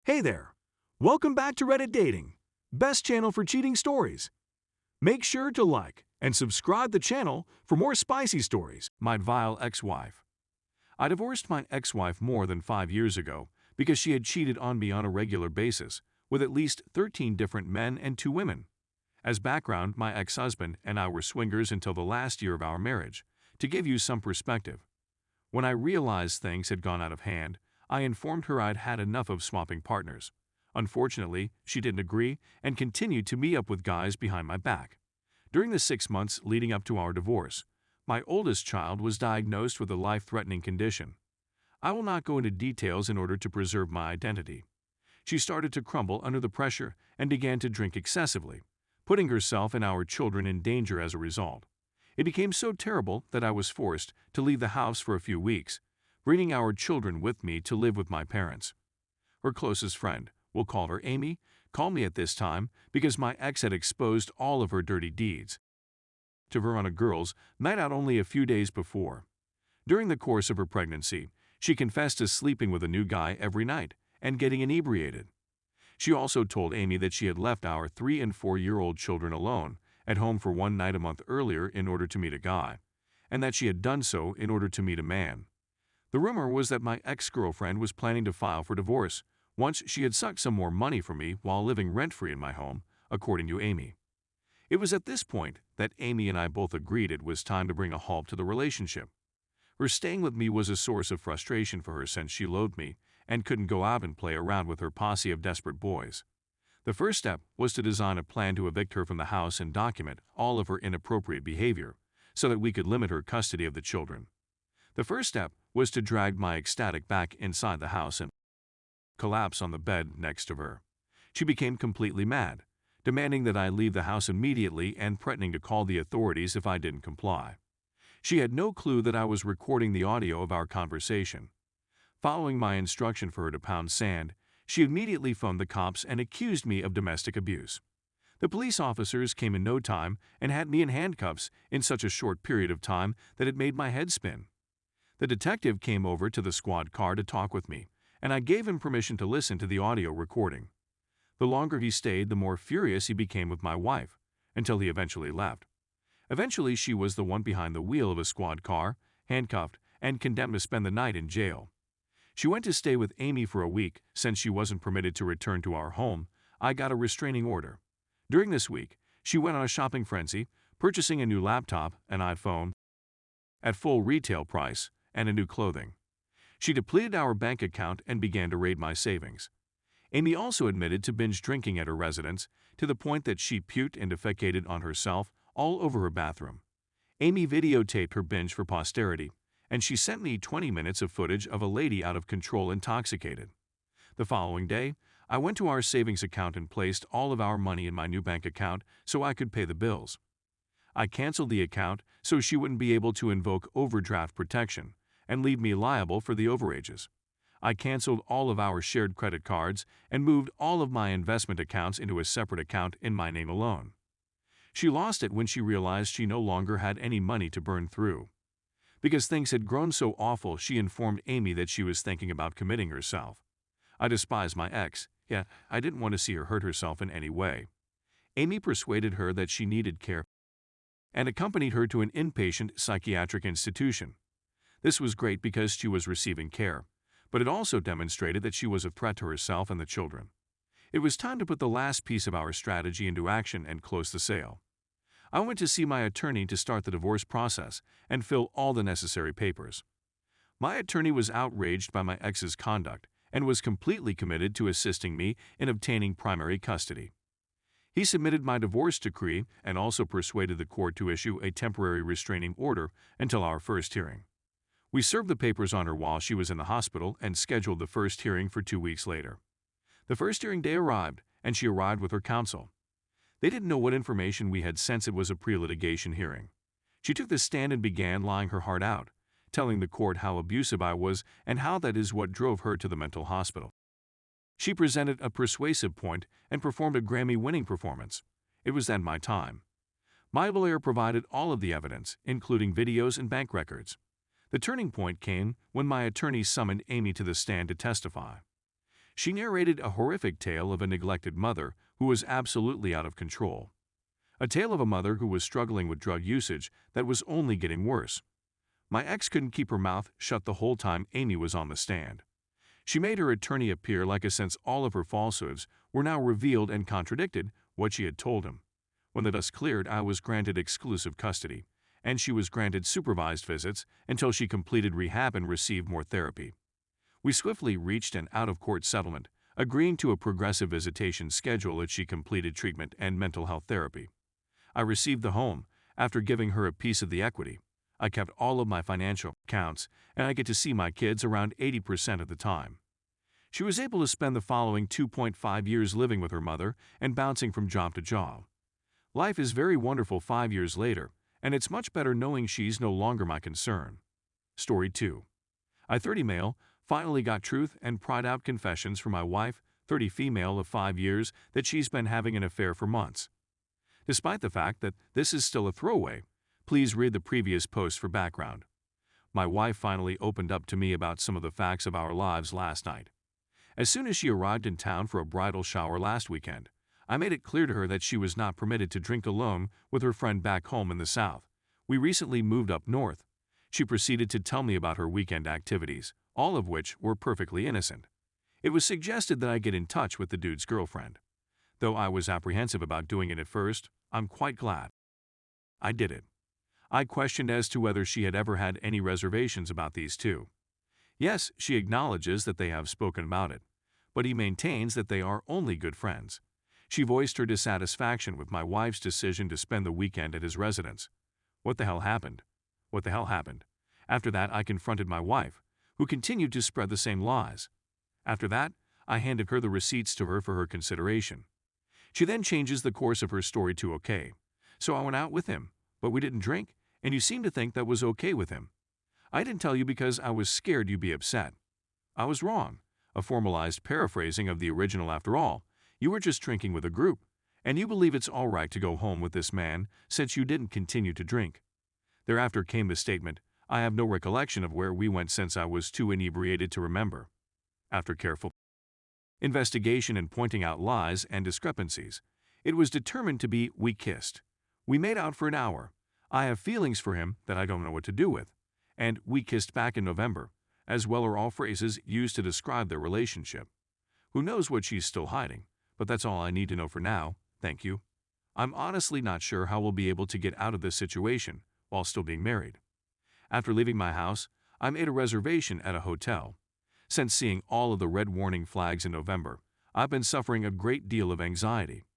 Hey there! Welcome back to Reddit Dating, best channel for cheating stories. Make sure to like and subscribe the channel for more spicy stories. My vile ex-wife. I divorced my ex-wife more than 5 years ago because she had cheated on me on a regular basis with at least 13 different men and 2 women. As background, my ex-husband and I were swingers until the last year of our marriage. To give you some perspective, when I realized things had gone out of hand, I informed her I'd had enough of swapping partners. Unfortunately, she didn't agree and continued to meet up with guys behind my back. During the 6 months leading up to our divorce, my oldest child was diagnosed with a life-threatening condition. I will not go into details in order to preserve my identity. She started to crumble under the pressure and began to drink excessively, putting herself and our children in danger as a result. It became so terrible that I was forced to leave the house for a few weeks, bringing our children with me to live with my parents. Her closest friend, we'll call her Amy, called me at this time because my ex had exposed all of her dirty deeds to her on a girls' night out only a few days before. During the course of her pregnancy, she confessed to sleeping with a new guy every night and getting inebriated. She also told Amy that she had left our 3- and 4-year-old children alone at home for one night a month earlier in order to meet a guy, and that she had done so in order to meet a man. The rumor was that my ex-girlfriend was planning to file for divorce once she had sucked some more money from me while living rent-free in my home, according to Amy. It was at this point that Amy and I both agreed it was time to bring a halt to the relationship. Her staying with me was a source of frustration for her since she loathed me and couldn't go out and play around with her posse of desperate boys. The first step was to design a plan to evict her from the house and document all of her inappropriate behavior so that we could limit her custody of the children. The first step was to drag my ecstatic back inside the house and collapse on the bed next to her. She became completely mad, demanding that I leave the house immediately and threatening to call the authorities if I didn't comply. She had no clue that I was recording the audio of our conversation. Following my instruction for her to pound sand, she immediately phoned the cops and accused me of domestic abuse. The police officers came in no time and had me in handcuffs in such a short period of time that it made my head spin. The detective came over to the squad car to talk with me, and I gave him permission to listen to the audio recording. The longer he stayed, the more furious he became with my wife, until he eventually left. Eventually, she was the one behind the wheel of a squad car, handcuffed, and condemned to spend the night in jail. She went to stay with Amy for a week. Since she wasn't permitted to return to our home, I got a restraining order. During this week, she went on a shopping frenzy, purchasing a new laptop, an iPhone, at full retail price, and a new clothing. She depleted our bank account and began to raid my savings. Amy also admitted to binge drinking at her residence to the point that she puked and defecated on herself all over her bathroom. Amy videotaped her binge for posterity, and she sent me 20 minutes of footage of a lady out of control intoxicated. The following day, I went to our savings account and placed all of our money in my new bank account so I could pay the bills. I canceled the account so she wouldn't be able to invoke overdraft protection and leave me liable for the overages. I canceled all of our shared credit cards and moved all of my investment accounts into a separate account in my name alone. She lost it when she realized she no longer had any money to burn through. Because things had grown so awful, she informed Amy that she was thinking about committing herself. I despised my ex, yet I didn't want to see her hurt herself in any way. Amy persuaded her that she needed care and accompanied her to an inpatient psychiatric institution. This was great because she was receiving care, but it also demonstrated that she was a threat to herself and the children. It was time to put the last piece of our strategy into action and close the sale. I went to see my attorney to start the divorce process and fill all the necessary papers. My attorney was outraged by my ex's conduct and was completely committed to assisting me in obtaining primary custody. He submitted my divorce decree and also persuaded the court to issue a temporary restraining order until our first hearing. We served the papers on her while she was in the hospital and scheduled the first hearing for 2 weeks later. The first hearing day arrived, and she arrived with her counsel. They didn't know what information we had since it was a pre-litigation hearing. She took the stand and began lying her heart out, telling the court how abusive I was and how that is what drove her to the mental hospital. She presented a persuasive point and performed a Grammy-winning performance. It was then my time. My lawyer provided all of the evidence, including videos and bank records. The turning point came when my attorney summoned Amy to the stand to testify. She narrated a horrific tale of a neglected mother who was absolutely out of control. A tale of a mother who was struggling with drug usage that was only getting worse. My ex couldn't keep her mouth shut the whole time Amy was on the stand. She made her attorney appear like a since all of her falsehoods were now revealed and contradicted what she had told him. When the dust cleared, I was granted exclusive custody, and she was granted supervised visits until she completed rehab and received more therapy. We swiftly reached an out-of-court settlement, agreeing to a progressive visitation schedule as she completed treatment and mental health therapy. I received the home after giving her a piece of the equity. I kept all of my financial accounts, and I get to see my kids around 80% of the time. She was able to spend the following 2.5 years living with her mother and bouncing from job to job. Life is very wonderful 5 years later, and it's much better knowing she's no longer my concern. Story 2. I, 30 male, finally got truth and pried out confessions from my wife, 30 female of 5 years, that she's been having an affair for months. Despite the fact that this is still a throwaway, please read the previous post for background. My wife finally opened up to me about some of the facts of our lives last night. As soon as she arrived in town for a bridal shower last weekend, I made it clear to her that she was not permitted to drink alone with her friend back home in the South. We recently moved up north. She proceeded to tell me about her weekend activities, all of which were perfectly innocent. It was suggested that I get in touch with the dude's girlfriend. Though I was apprehensive about doing it at first, I'm quite glad I did it. I questioned as to whether she had ever had any reservations about these two. Yes, she acknowledges that they have spoken about it, but he maintains that they are only good friends. She voiced her dissatisfaction with my wife's decision to spend the weekend at his residence. What the hell happened? What the hell happened? After that, I confronted my wife, who continued to spread the same lies. After that, I handed her the receipts to her for her consideration. She then changes the course of her story to okay. So I went out with him, but we didn't drink, and you seem to think that was okay with him. I didn't tell you because I was scared you'd be upset. I was wrong. A formalized paraphrasing of the original after all. You were just drinking with a group, and you believe it's all right to go home with this man since you didn't continue to drink. Thereafter came the statement, I have no recollection of where we went since I was too inebriated to remember. After careful investigation and pointing out lies and discrepancies, it was determined to be we kissed. We made out for an hour. I have feelings for him that I don't know what to do with. And we kissed back in November, as well are all phrases used to describe their relationship. Who knows what she's still hiding, but that's all I need to know for now, thank you. I'm honestly not sure how we'll be able to get out of this situation while still being married. After leaving my house, I made a reservation at a hotel. Since seeing all of the red warning flags in November, I've been suffering a great deal of anxiety.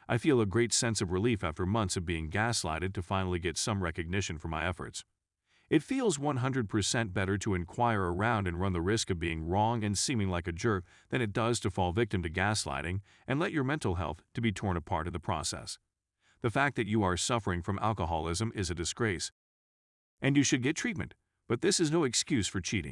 I feel a great sense of relief after months of being gaslighted to finally get some recognition for my efforts. It feels 100% better to inquire around and run the risk of being wrong and seeming like a jerk than it does to fall victim to gaslighting and let your mental health to be torn apart in the process. The fact that you are suffering from alcoholism is a disgrace, and you should get treatment, but this is no excuse for cheating.